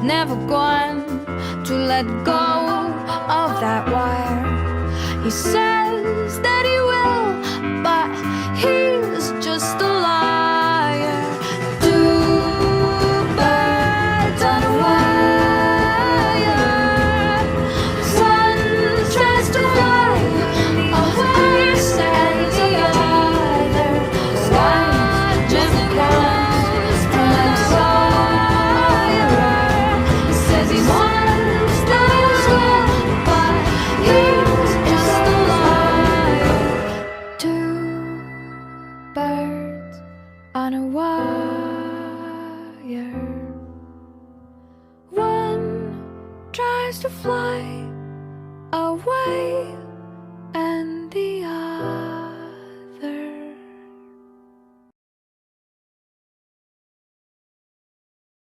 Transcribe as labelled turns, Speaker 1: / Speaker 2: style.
Speaker 1: never going to let go of that wire. He says that he will, but he's just a liar. Two birds on a wire. Sun tries to fly away, and the other one just comes from fire. He says he wants that as well, but he's just a liar. Two birds on a wire. One tries to fly away,